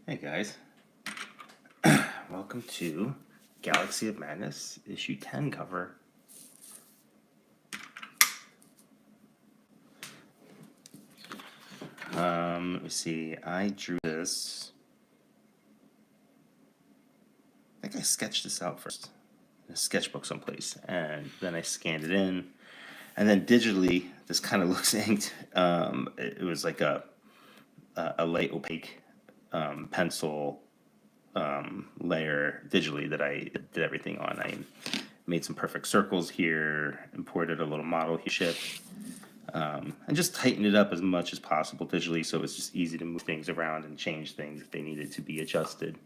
Hey guys, welcome to Galaxy of Madness issue 10 cover. Let me see, I drew this. I think I sketched this out first in a sketchbook someplace, and then I scanned it in, and then digitally, this kind of looks inked. It was like a light opaque pencil layer digitally that I did everything on. I made some perfect circles here, imported a little model ship, and just tightened it up as much as possible digitally, so it's just easy to move things around and change things if they needed to be adjusted.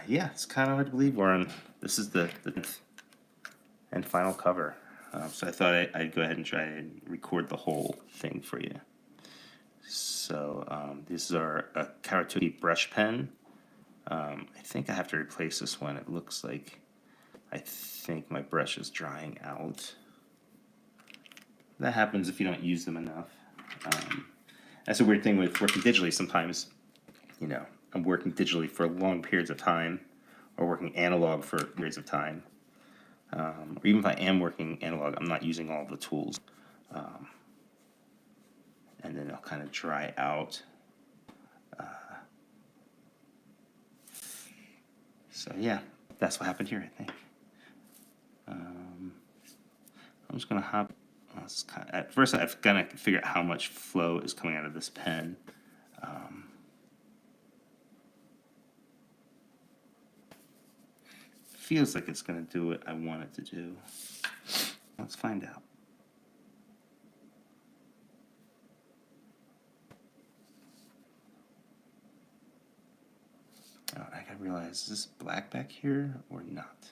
Yeah, it's kind of hard to believe this is the 10th and final cover. So I thought I'd go ahead and try and record the whole thing for you. So this is our Karatuki brush pen. I think I have to replace this one. It looks like I think my brush is drying out. That happens if you don't use them enough. That's a weird thing with working digitally. Sometimes, I'm working digitally for long periods of time, or working analog for periods of time. Or even if I am working analog, I'm not using all the tools. And then it'll kind of dry out. So yeah, that's what happened here, I think. I'm just going to hop. At first, I've got to figure out how much flow is coming out of this pen. Feels like it's going to do what I want it to do. Let's find out. Oh, I gotta realize, is this black back here or not?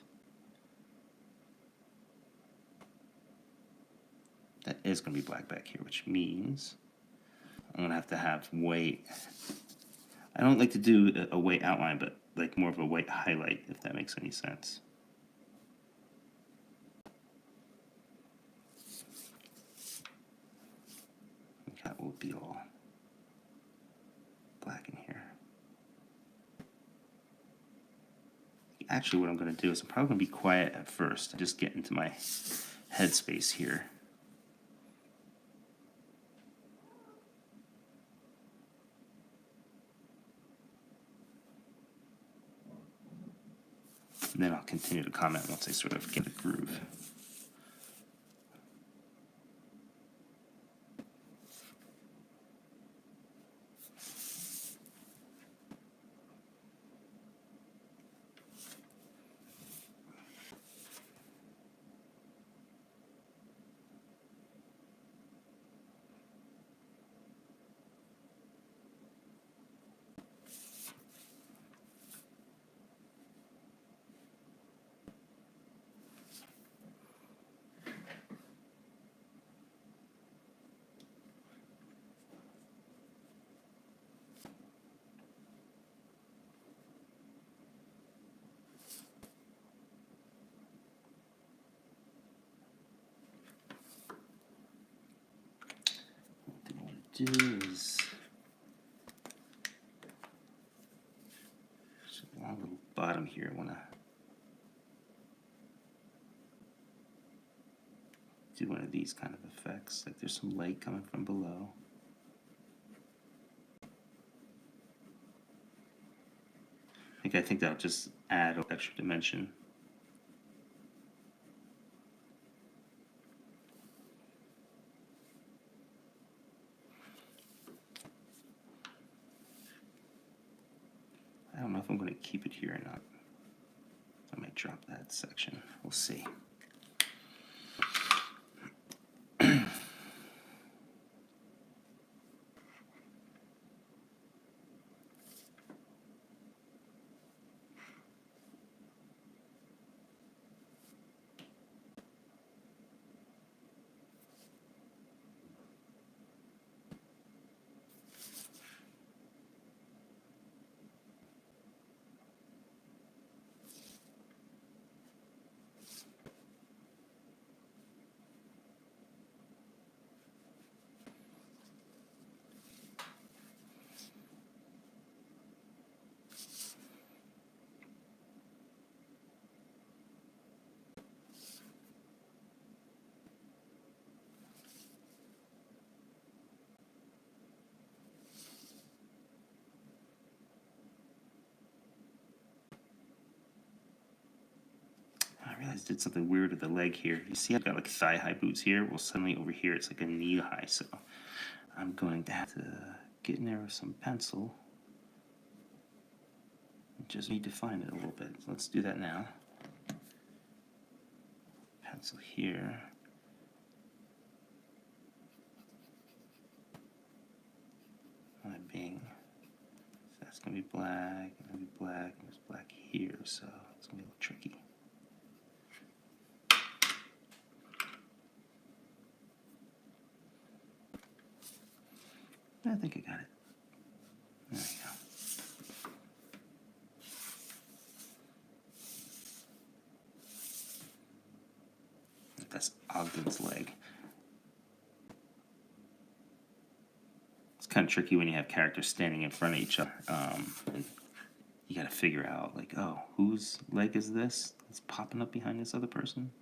That is going to be black back here, which means I'm going to have white. I don't like to do a white outline, but like more of a white highlight, if that makes any sense. That will be all black in here. Actually, what I'm going to do is I'm probably going to be quiet at first and just get into my headspace here. And then I'll continue to comment once I sort of get a groove. Do is along the bottom here. I want to do one of these kind of effects, like there's some light coming from below. I think that'll just add an extra dimension. I don't know if I'm going to keep it here or not. I might drop that section. We'll see. I did something weird with the leg here. You see I've got like thigh-high boots here? Well, suddenly over here it's like a knee-high, so I'm going to have to get in there with some pencil. Just need to define it a little bit. So let's do that now. Pencil here. Being, so that's gonna be black, and gonna be black, and there's black here, so it's gonna be a little tricky. I think I got it. There we go. That's Ogden's leg. It's kind of tricky when you have characters standing in front of each other. And you got to figure out, like, oh, whose leg is this? It's popping up behind this other person.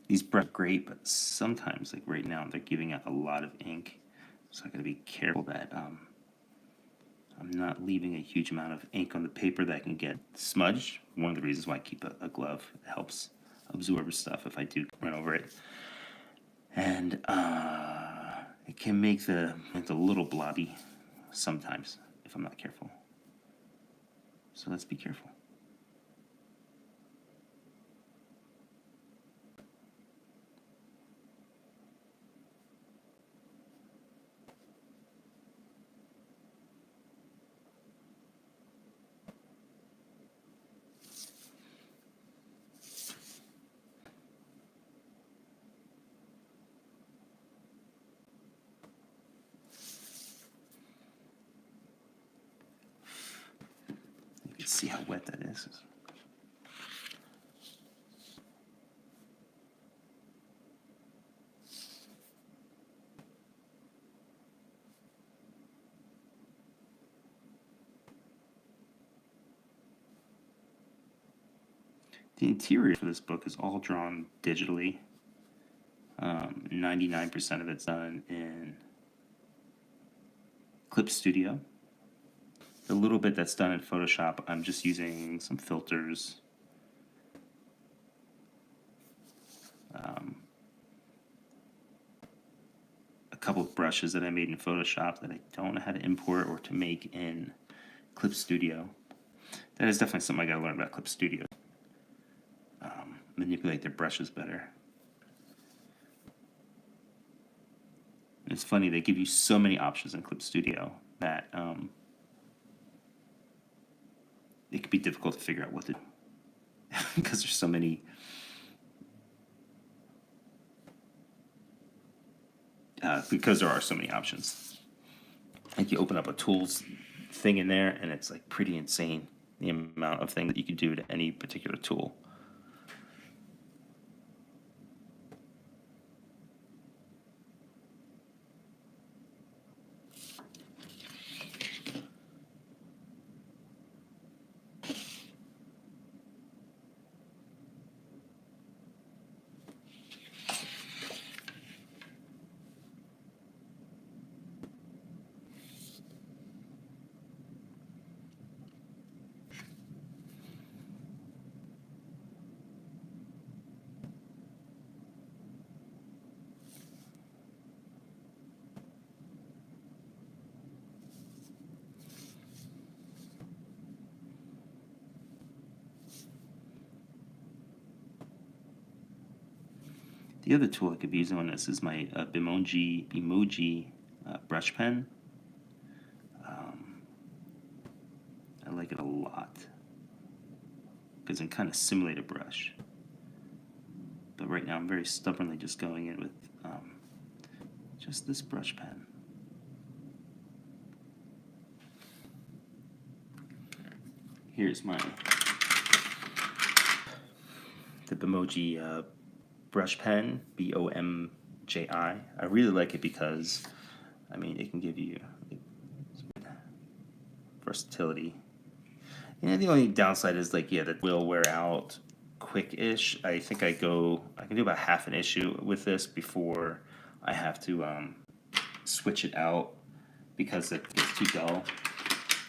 These brushes are great, but sometimes, like right now, they're giving out a lot of ink. So I gotta be careful that I'm not leaving a huge amount of ink on the paper that can get smudged. One of the reasons why I keep a glove. It helps absorb stuff if I do run over it. And it can make the a little blobby sometimes if I'm not careful. So let's be careful. You can see how wet that is. The interior for this book is all drawn digitally. 99% of it's done in Clip Studio. The little bit that's done in Photoshop, I'm just using some filters. A couple of brushes that I made in Photoshop that I don't know how to import or to make in Clip Studio. That is definitely something I gotta learn about Clip Studio. Manipulate their brushes better. And it's funny, they give you so many options in Clip Studio that it could be difficult to figure out what to do because there's so many because there are so many options. Like you open up a tools thing in there and it's like pretty insane the amount of things that you can do to any particular tool. The other tool I could be using on this is my emoji brush pen. I like it a lot because it can kind of simulate a brush. But right now I'm very stubbornly just going in with just this brush pen. here's my the Bimoji brush pen, BOMJI. I really like it because, I mean, it can give you versatility. The only downside is like, yeah, that will wear out quick-ish. I think I can do about half an issue with this before I have to switch it out because it gets too dull.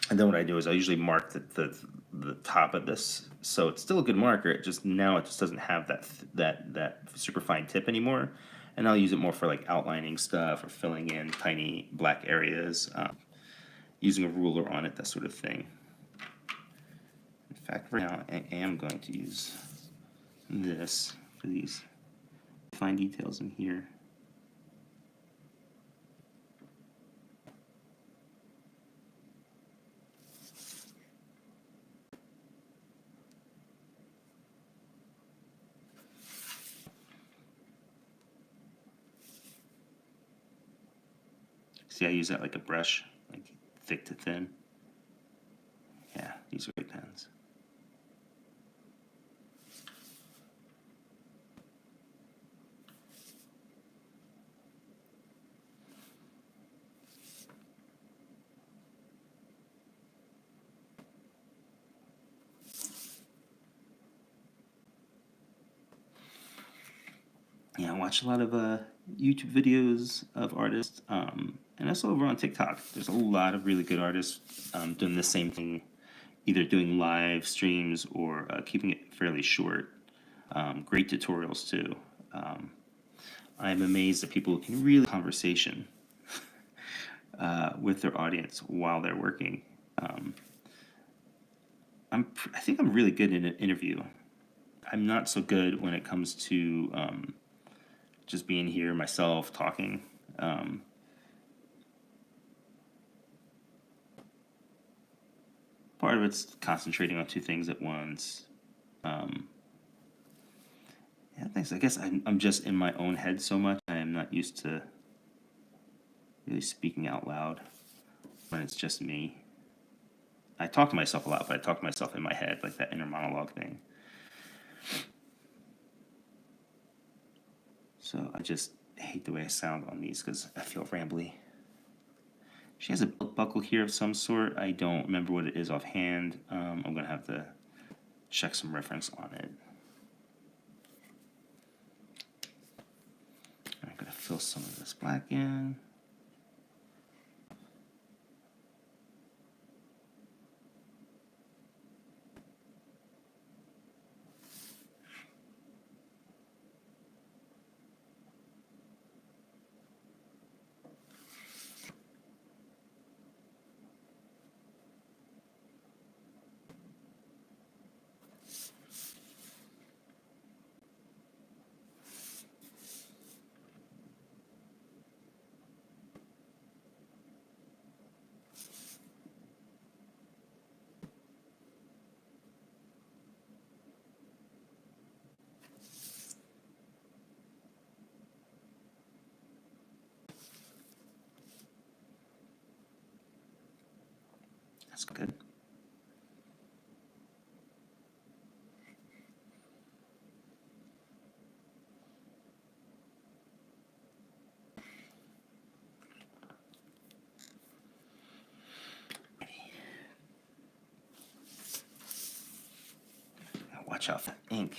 And then what I do is I usually mark the top of this, so it's still a good marker. It just doesn't have that super fine tip anymore, and I'll use it more for like outlining stuff or filling in tiny black areas, using a ruler on it, that sort of thing. In fact, right now I am going to use this for these fine details in here. See, I use that like a brush, like thick to thin. Yeah, these are great pens. Yeah, I watch a lot of YouTube videos of artists, and also over on TikTok. There's a lot of really good artists doing the same thing, either doing live streams or keeping it fairly short. Great tutorials too. I'm amazed at people who can really conversation with their audience while they're working. I think I'm really good in an interview. I'm not so good when it comes to just being here myself talking. Part of it's concentrating on two things at once. Yeah, thanks. I guess I'm just in my own head so much. I am not used to really speaking out loud when it's just me. I talk to myself a lot, but I talk to myself in my head, like that inner monologue thing. So I just hate the way I sound on these because I feel rambly. She has a belt buckle here of some sort. I don't remember what it is offhand. I'm going to have to check some reference on it. I'm going to fill some of this black in. That's good. Now watch out for ink.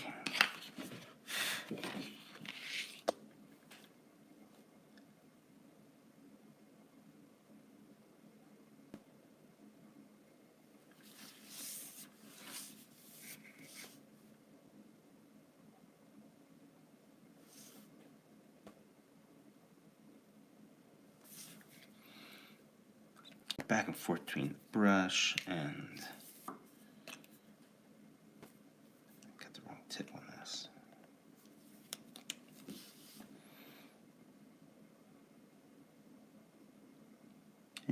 Back and forth between the brush and got the wrong tip on this.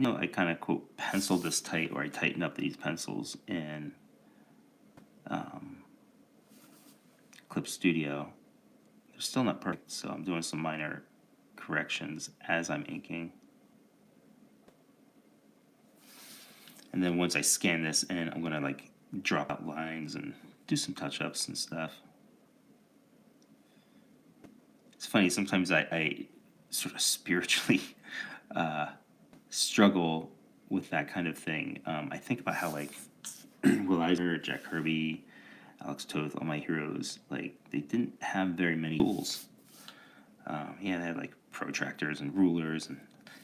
I kind of quote pencil this tight, or I tighten up these pencils in Clip Studio. They're still not perfect, so I'm doing some minor corrections as I'm inking. And then once I scan this in, I'm gonna like drop out lines and do some touch-ups and stuff. It's funny, sometimes I sort of spiritually struggle with that kind of thing. I think about how, like, Will Eisner, Jack Kirby, Alex Toth, all my heroes, like, they didn't have very many tools. They had, like, protractors and rulers and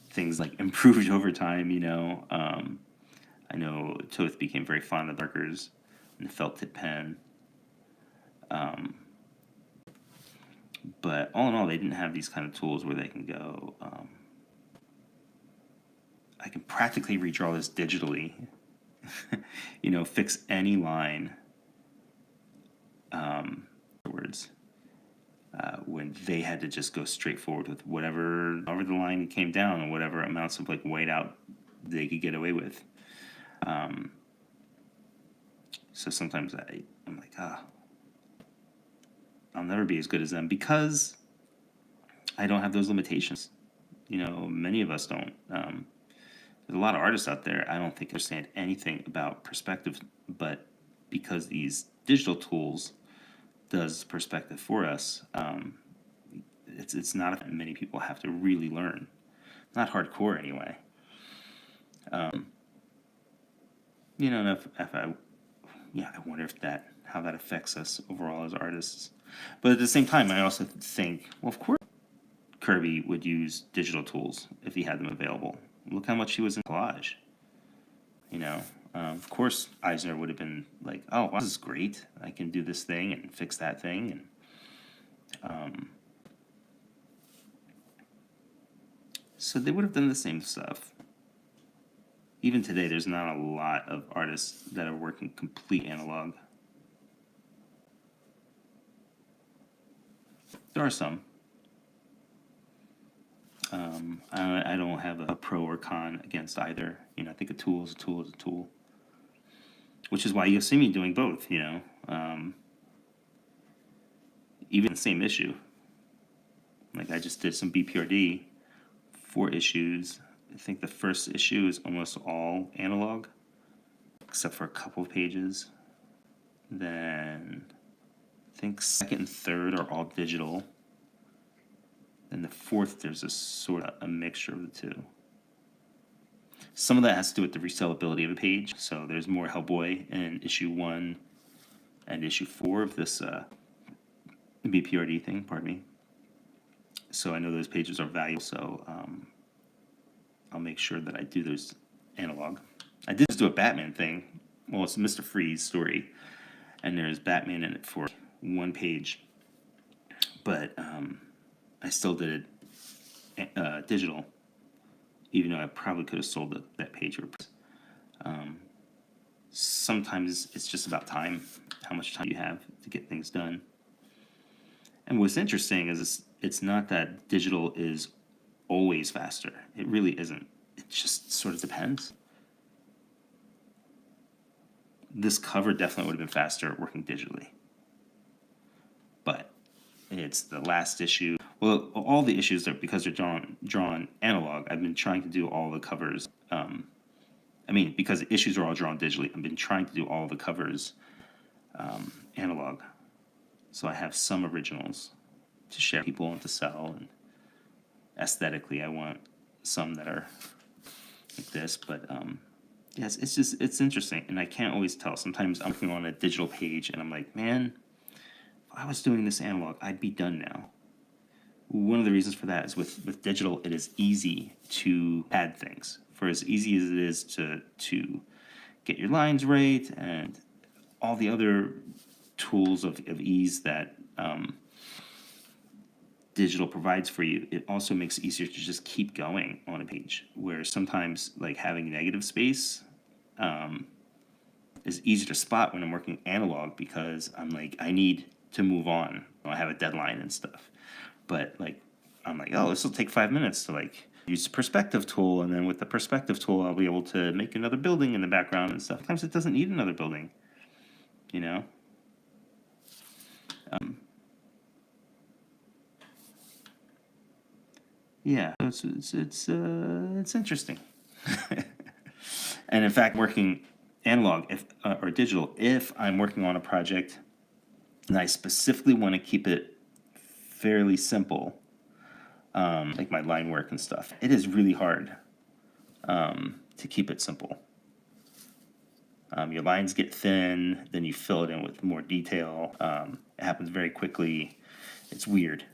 things, like, improved over time, you know. I know Toth became very fond of markers and the felt tip pen. But all in all, they didn't have these kind of tools where they can go, I can practically redraw this digitally, you know, fix any line afterwards, when they had to just go straight forward with whatever, however the line came down, and whatever amounts of, like, whiteout they could get away with. So sometimes I'm like, I'll never be as good as them because I don't have those limitations. You know, many of us don't. There's a lot of artists out there I don't think understand anything about perspective, but because these digital tools does perspective for us, it's not that many people have to really learn. Not hardcore anyway. You know, and I wonder how that affects us overall as artists. But at the same time, I also think, well, of course, Kirby would use digital tools if he had them available. Look how much he was in collage. You know, of course, Eisner would have been like, "Oh, wow, this is great! I can do this thing and fix that thing." And so they would have done the same stuff. Even today, there's not a lot of artists that are working complete analog. There are some. I don't have a pro or con against either. You know, I think a tool is a tool is a tool. Which is why you'll see me doing both, you know. Even the same issue. Like, I just did some BPRD, 4 issues. I think the first issue is almost all analog, except for a couple of pages. Then I think second and third are all digital. Then the fourth, there's a sort of a mixture of the two. Some of that has to do with the resellability of a page. So there's more Hellboy in issue 1 and issue 4 of this BPRD thing, pardon me. So I know those pages are valuable, so I'll make sure that I do those analog. I did just do a Batman thing. Well, it's a Mr. Freeze story, and there's Batman in it for 1 page. But I still did it digital, even though I probably could have sold that page. Sometimes it's just about time, how much time you have to get things done. And what's interesting is it's not that digital is always faster. It really isn't. It just sort of depends. This cover definitely would have been faster working digitally. But it's the last issue. Well, all the issues are, because they're drawn analog, I've been trying to do all the covers. Because the issues are all drawn digitally, I've been trying to do all the covers analog. So I have some originals to share with people and to sell. And aesthetically, I want some that are like this. But yes, it's interesting. And I can't always tell. Sometimes I'm working on a digital page and I'm like, man, if I was doing this analog, I'd be done now. One of the reasons for that is with digital, it is easy to add things. For as easy as it is to get your lines right and all the other tools of ease that digital provides for you, it also makes it easier to just keep going on a page, where sometimes, like, having negative space is easier to spot when I'm working analog, because I'm like, I need to move on. I have a deadline and stuff. But, like, I'm like, oh, this will take 5 minutes to, like, use the perspective tool, and then with the perspective tool, I'll be able to make another building in the background and stuff. Sometimes it doesn't need another building, you know? Yeah, it's interesting. And in fact, working analog or digital, if I'm working on a project and I specifically want to keep it fairly simple, like my line work and stuff, it is really hard to keep it simple. Your lines get thin, then you fill it in with more detail. It happens very quickly. It's weird.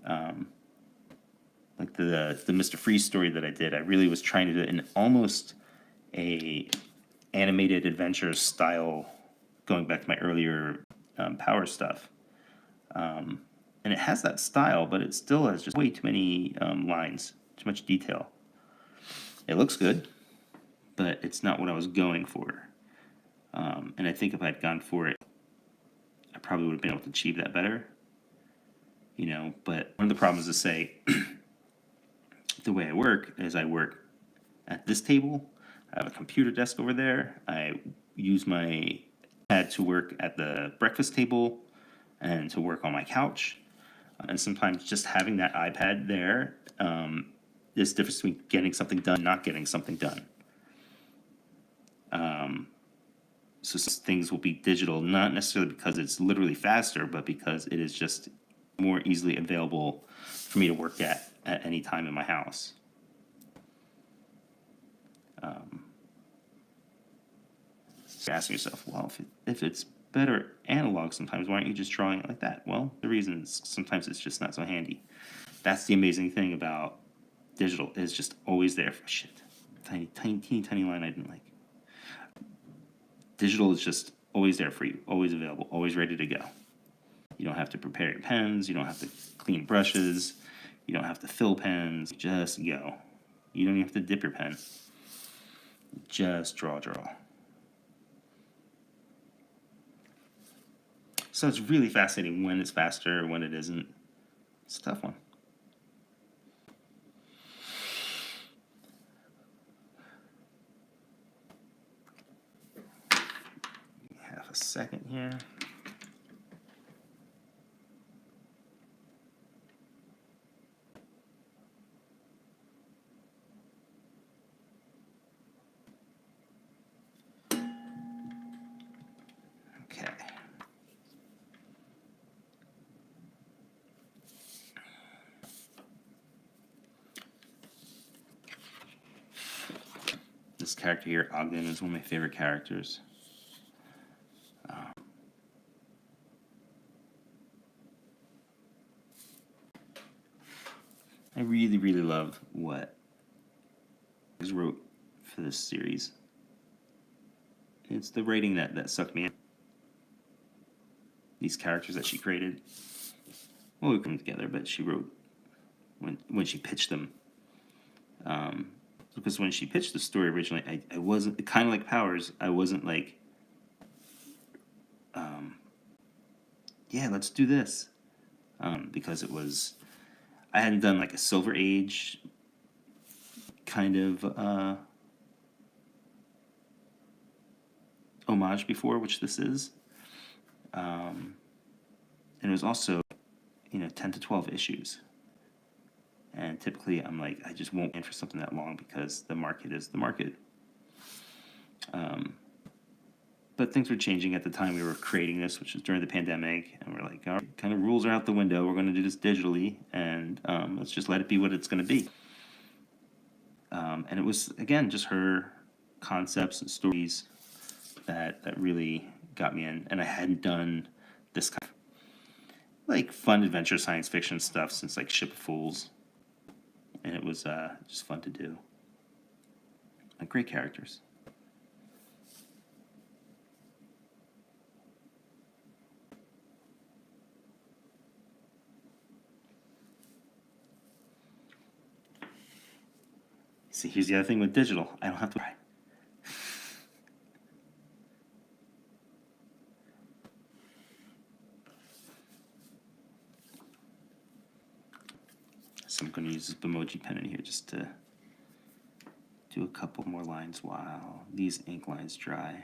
Like the Mr. Freeze story that I did, I really was trying to do it in almost a animated adventure style, going back to my earlier power stuff. And it has that style, but it still has just way too many lines, too much detail. It looks good, but it's not what I was going for. And I think if I'd gone for it, I probably would have been able to achieve that better. But one of the problems is, say, the way I work is I work at this table. I have a computer desk over there. I use my pad to work at the breakfast table and to work on my couch. And sometimes just having that iPad there, there's a difference between getting something done and not getting something done. So things will be digital, not necessarily because it's literally faster, but because it is just more easily available for me to work at any time in my house. So asking yourself, well, if it's better analog sometimes, why aren't you just drawing it like that? Well, the reason is sometimes it's just not so handy. That's the amazing thing about digital, is just always there for shit. Tiny line I didn't like. Digital is just always there for you, always available, always ready to go. You don't have to prepare your pens, you don't have to clean brushes, you don't have to fill pens, just go. You don't even have to dip your pen. Just draw. So it's really fascinating when it's faster, when it isn't. It's a tough one. Half a second here. Okay. This character here, Ogden, is one of my favorite characters. I really, really love what I wrote for this series. It's the writing that sucked me in. These characters that she created, well, we come together, but she wrote when she pitched them. Because when she pitched the story originally, I wasn't, kind of like Powers, I wasn't like, yeah, let's do this. Because it was, I hadn't done like a Silver Age kind of homage before, which this is. And it was also, 10 to 12 issues. And typically I'm like, I just won't in for something that long because the market is the market. But things were changing at the time we were creating this, which was during the pandemic. And we're like, our kind of rules are out the window. We're going to do this digitally. And let's just let it be what it's going to be. And it was, again, just her concepts and stories that really got me in. And I hadn't done this kind of like fun adventure science fiction stuff since like Ship of Fools. And it was just fun to do. Great characters. See, here's the other thing with digital. I don't have to. So I'm going to use this Bimoji pen in here just to do a couple more lines while these ink lines dry.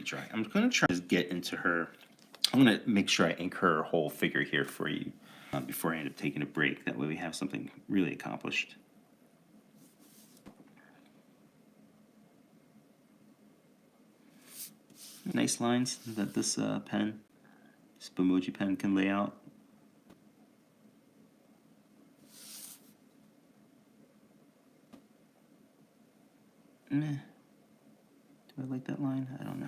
pretty dry. I'm going to try to get into her. I'm going to make sure I ink her whole figure here for you before I end up taking a break. That way we have something really accomplished. Nice lines that this pen, this Bimoji pen, can lay out. Meh. Do I like that line? I don't know.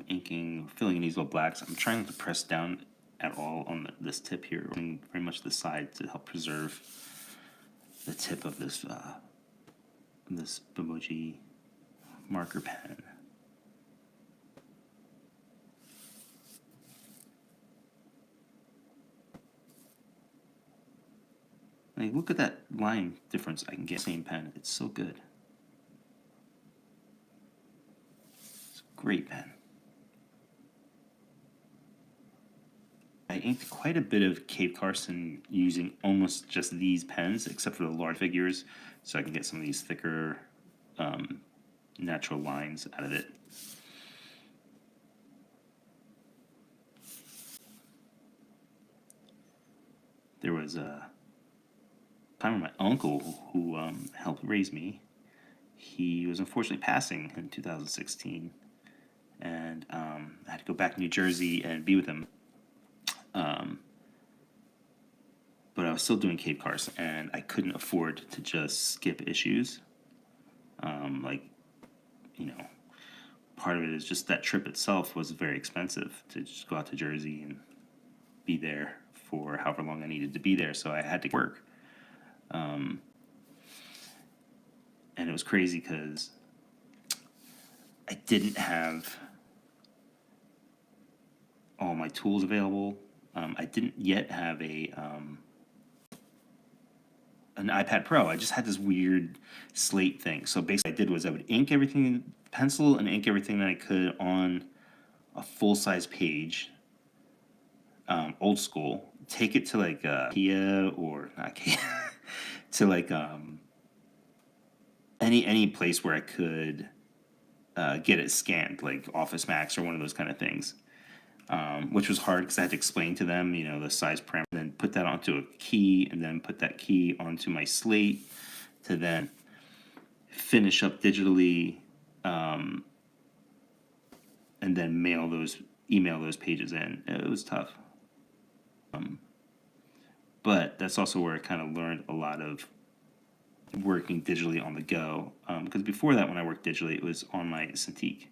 Inking, filling in these little blacks. I'm trying not to press down at all on this tip here, very much the side to help preserve the tip of this this Bimoji marker pen. Like, look at that line difference I can get. Same pen. It's so good. It's a great pen. I inked quite a bit of Kate Carson using almost just these pens, except for the large figures, so I can get some of these thicker natural lines out of it. There was a time when my uncle, who helped raise me, he was unfortunately passing in 2016, and I had to go back to New Jersey and be with him. But I was still doing Kate Carson, and I couldn't afford to just skip issues. Like, you know, part of it is just that trip itself was very expensive to just go out to Jersey and be there for however long I needed to be there, so I had to work. And it was crazy because I didn't have all my tools available. I didn't yet have an iPad Pro. I just had this weird slate thing. So basically what I did was I would ink everything, pencil and ink everything that I could on a full-size page, old school, take it to like Kia or not Kia, to like any place where I could get it scanned, like Office Max or one of those kind of things. Which was hard because I had to explain to them, you know, the size parameter, then put that onto a key, and then put that key onto my slate to then finish up digitally, and then email those pages in. It was tough. But that's also where I kind of learned a lot of working digitally on the go. Because before that, when I worked digitally, it was on my Cintiq.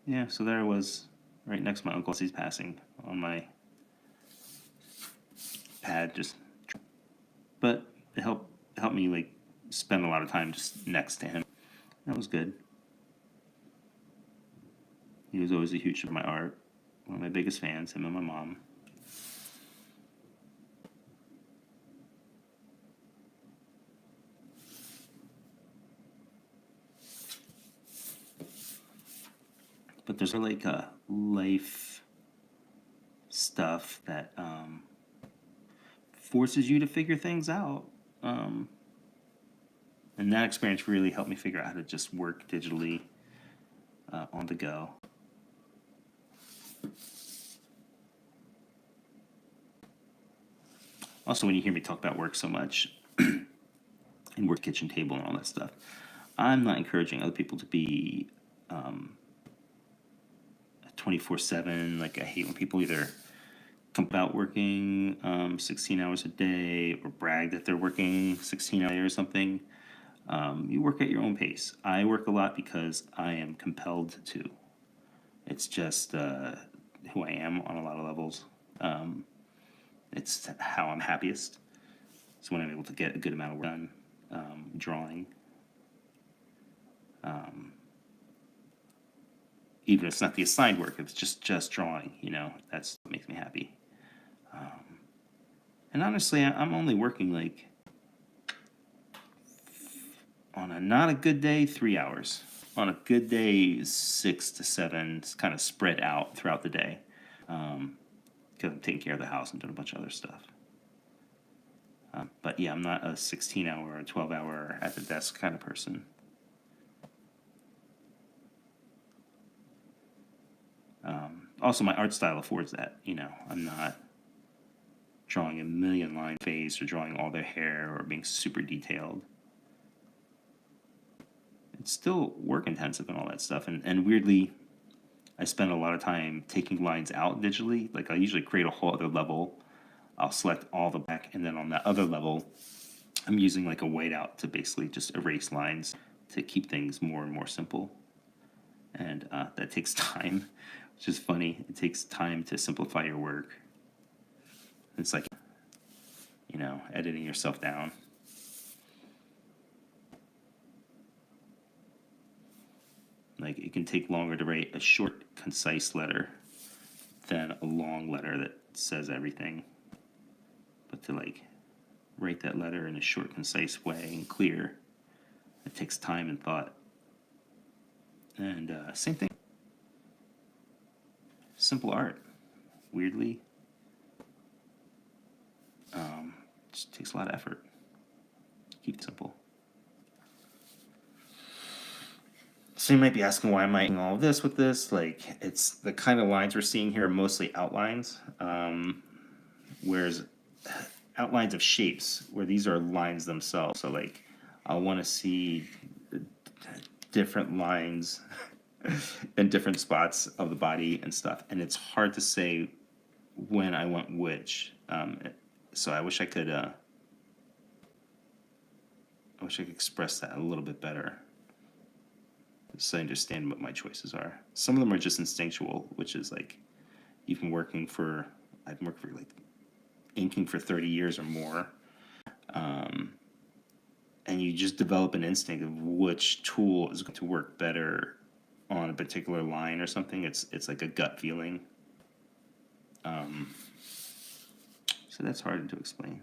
Yeah, so there I was, right next to my uncle as he's passing, on my pad, just. But it helped me like spend a lot of time just next to him. That was good. He was always a huge fan of my art, one of my biggest fans, him and my mom. But there's like life stuff that forces you to figure things out. And that experience really helped me figure out how to just work digitally on the go. Also, when you hear me talk about work so much and work kitchen table and all that stuff, I'm not encouraging other people to be 24/7. Like, I hate when people either come about working 16 hours a day or brag that they're working 16 hours a day or something. You work at your own pace. I work a lot because I am compelled to. It's just who I am on a lot of levels. It's how I'm happiest. It's when I'm able to get a good amount of work done. Drawing. Even if it's not the assigned work, if it's just drawing, that's what makes me happy. And honestly, I'm only working like, on a not a good day, 3 hours. On a good day, 6 to 7. It's kind of spread out throughout the day. Because I'm taking care of the house and doing a bunch of other stuff. But yeah, I'm not a 16-hour or 12-hour at the desk kind of person. Also, my art style affords that. I'm not drawing a million line face or drawing all their hair or being super detailed. It's still work intensive and all that stuff. And weirdly, I spend a lot of time taking lines out digitally. Like, I usually create a whole other level. I'll select all the back, and then on that other level, I'm using like a whiteout to basically just erase lines to keep things more and more simple. And that takes time, which is funny. It takes time to simplify your work. It's like, editing yourself down. Like, it can take longer to write a short, concise letter than a long letter that says everything. But to write that letter in a short, concise way and clear, it takes time and thought. And same thing. Simple art, weirdly, just takes a lot of effort. Keep it simple. So you might be asking, why am I doing all of this with this? Like, it's the kind of lines we're seeing here are mostly outlines, whereas outlines of shapes, where these are lines themselves. So like, I want to see different lines in different spots of the body and stuff, and it's hard to say when I want which. So I wish I could express that a little bit better, so I understand what my choices are. Some of them are just instinctual, which is like, I've been working for like inking for 30 years or more, and you just develop an instinct of which tool is going to work better on a particular line or something. It's like a gut feeling. So that's hard to explain.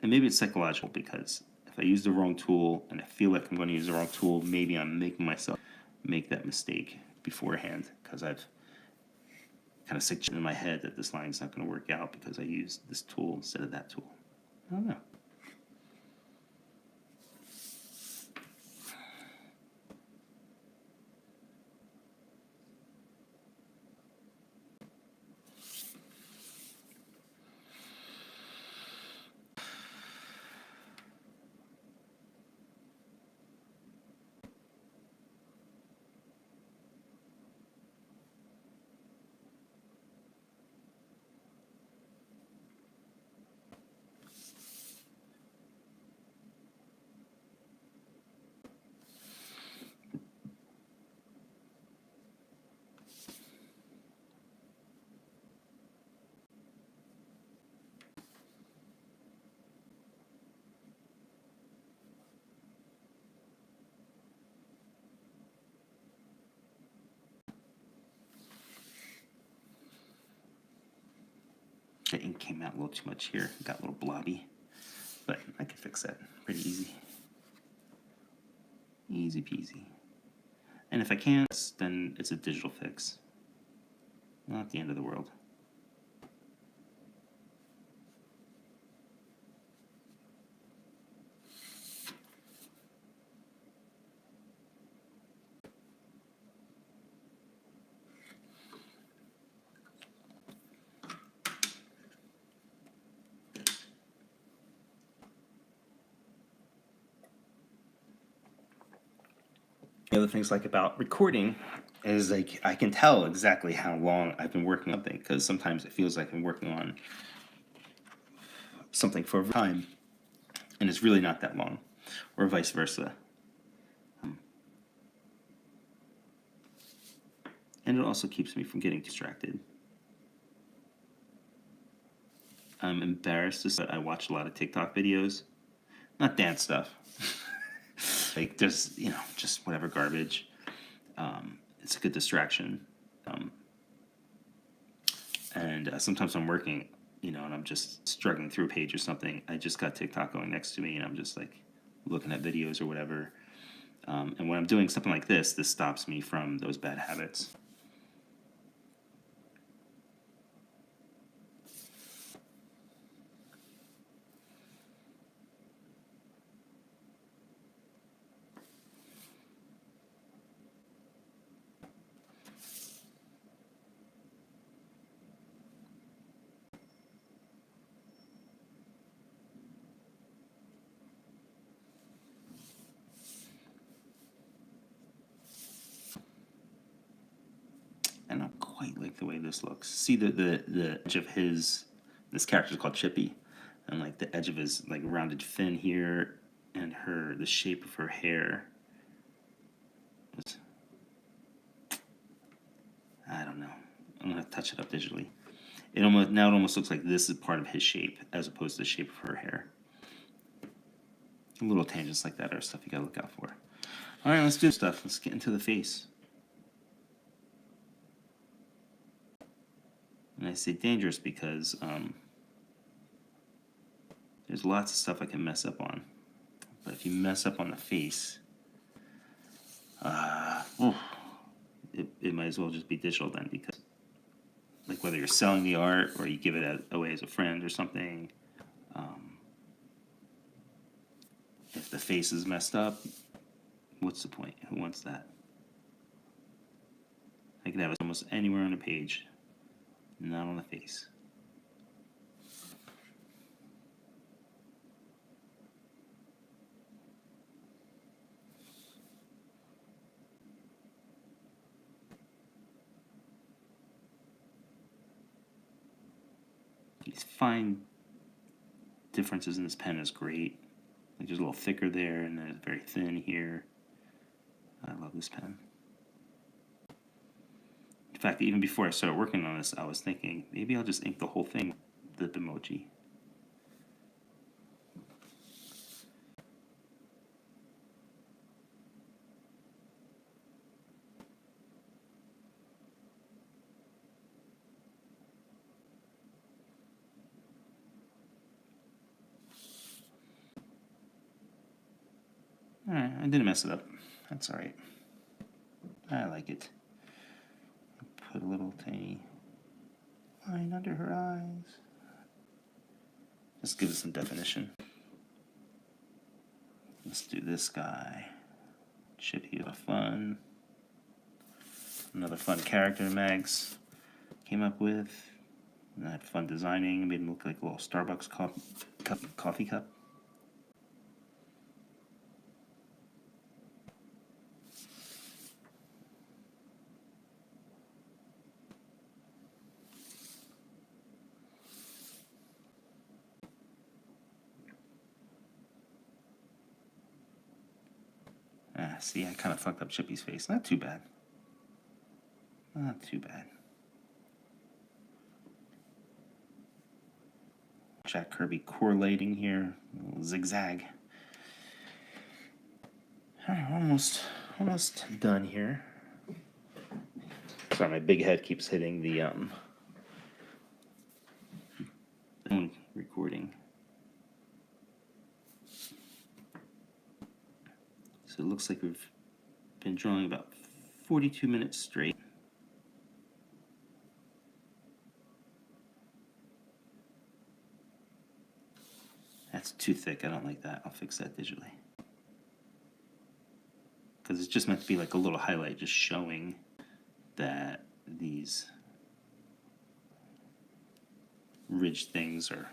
And maybe it's psychological, because if I use the wrong tool and I feel like I'm going to use the wrong tool, maybe I'm making myself make that mistake beforehand, because I've kind of suggested in my head that this line's not going to work out because I used this tool instead of that tool. I don't know. The ink came out a little too much here. Got a little blobby, but I can fix that pretty easy. Easy peasy. And if I can't, then it's a digital fix. Not the end of the world. The other things like about recording is like I can tell exactly how long I've been working on something, because sometimes it feels like I'm working on something for a time and it's really not that long, or vice versa. And it also keeps me from getting distracted. I'm embarrassed to say I watch a lot of TikTok videos, not dance stuff, like just just whatever garbage. It's a good distraction. And sometimes I'm working, and I'm just struggling through a page or something. I just got TikTok going next to me, and I'm just like looking at videos or whatever. And when I'm doing something like this stops me from those bad habits. I don't quite like the way this looks. See the edge of this character is called Chippy, and like the edge of his like rounded fin here, and the shape of her hair. I don't know. I'm gonna touch it up digitally. It almost looks like this is part of his shape as opposed to the shape of her hair. Little tangents like that are stuff you gotta look out for. All right, let's do stuff. Let's get into the face. And I say dangerous because there's lots of stuff I can mess up on. But if you mess up on the face, it might as well just be digital then, because like whether you're selling the art or you give it away as a friend or something, if the face is messed up, what's the point? Who wants that? I could have it almost anywhere on a page, not on the face. These fine differences in this pen is great. Like there's a little thicker there, and then it's very thin here. I love this pen. In fact, even before I started working on this, I was thinking maybe I'll just ink the whole thing with the emoji. Alright, I didn't mess it up. That's alright. I like it. Put a little tiny line under her eyes. Just give it some definition. Let's do this guy. Chippy with fun. Another fun character Mags came up with. And I had fun designing. Made him look like a little Starbucks coffee cup. See, I kind of fucked up Chippy's face. Not too bad. Not too bad. Jack Kirby correlating here. A little zigzag. Alright, almost done here. Sorry, my big head keeps hitting the recording. So it looks like we've been drawing about 42 minutes straight. That's too thick. I don't like that. I'll fix that digitally. Because it's just meant to be like a little highlight, just showing that these ridge things are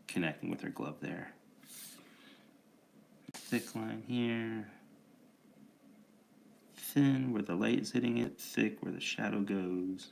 connecting with her glove there. Thick line here. Thin where the light is hitting it, thick where the shadow goes.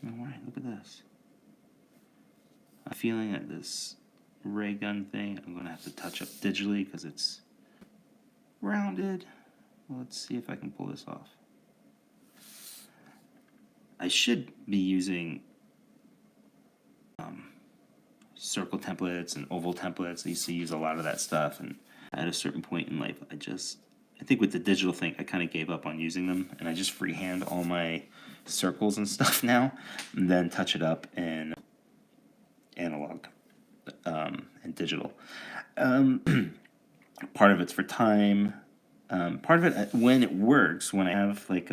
Alright, look at this. I'm feeling that this ray gun thing, I'm going to have to touch up digitally because it's rounded. Let's see if I can pull this off. I should be using circle templates and oval templates. I used to use a lot of that stuff, and at a certain point in life, I think with the digital thing, I kind of gave up on using them, and I just freehand all my circles and stuff now, and then touch it up in analog and digital. Part of it's for time. Part of it, when it works, when I have like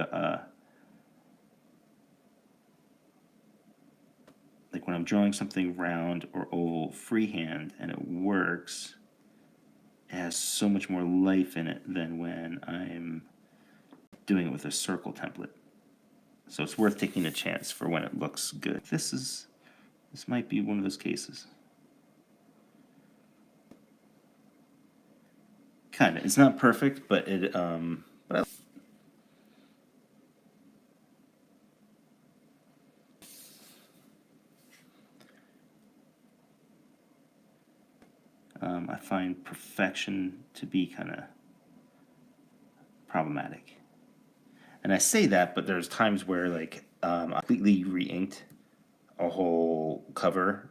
like when I'm drawing something round or oval freehand and it works, it has so much more life in it than when I'm doing it with a circle template. So it's worth taking a chance for when it looks good. This might be one of those cases. Kinda. It's not perfect, but it I find perfection to be kind of problematic. And I say that, but there's times where like I completely re-inked a whole cover,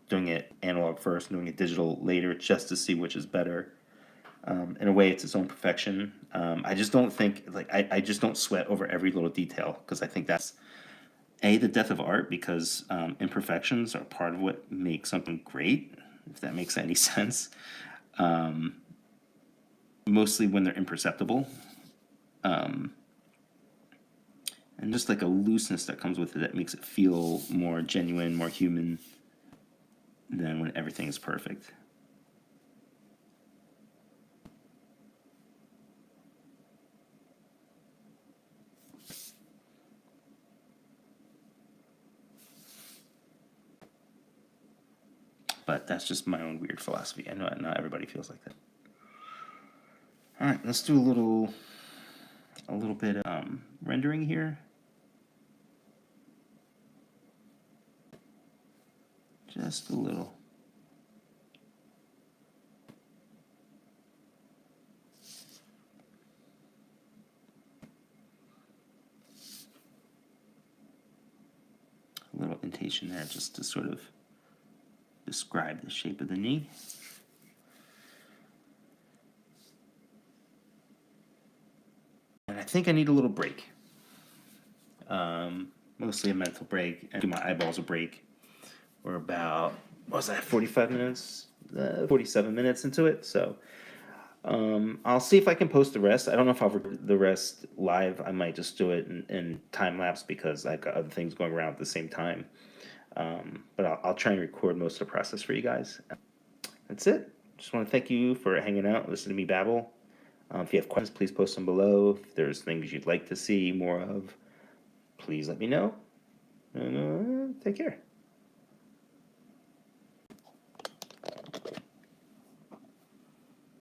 doing it analog first, doing it digital later, just to see which is better. In a way, it's its own perfection. I just don't think like I just don't sweat over every little detail because I think that's the death of art, because imperfections are part of what makes something great, if that makes any sense. Mostly when they're imperceptible. And just like a looseness that comes with it that makes it feel more genuine, more human than when everything is perfect. But that's just my own weird philosophy. I know not everybody feels like that. All right, let's do a little bit of rendering here. Just a little. A little indentation there just to sort of describe the shape of the knee. And I think I need a little break. Mostly a mental break, and give my eyeballs a break. We're about, what was that, 45 minutes? 47 minutes into it, so I'll see if I can post the rest. I don't know if I'll record the rest live. I might just do it in time lapse because I've got other things going around at the same time. But I'll try and record most of the process for you guys. That's it. Just want to thank you for hanging out, listening to me babble. If you have questions, please post them below. If there's things you'd like to see more of, please let me know. And take care.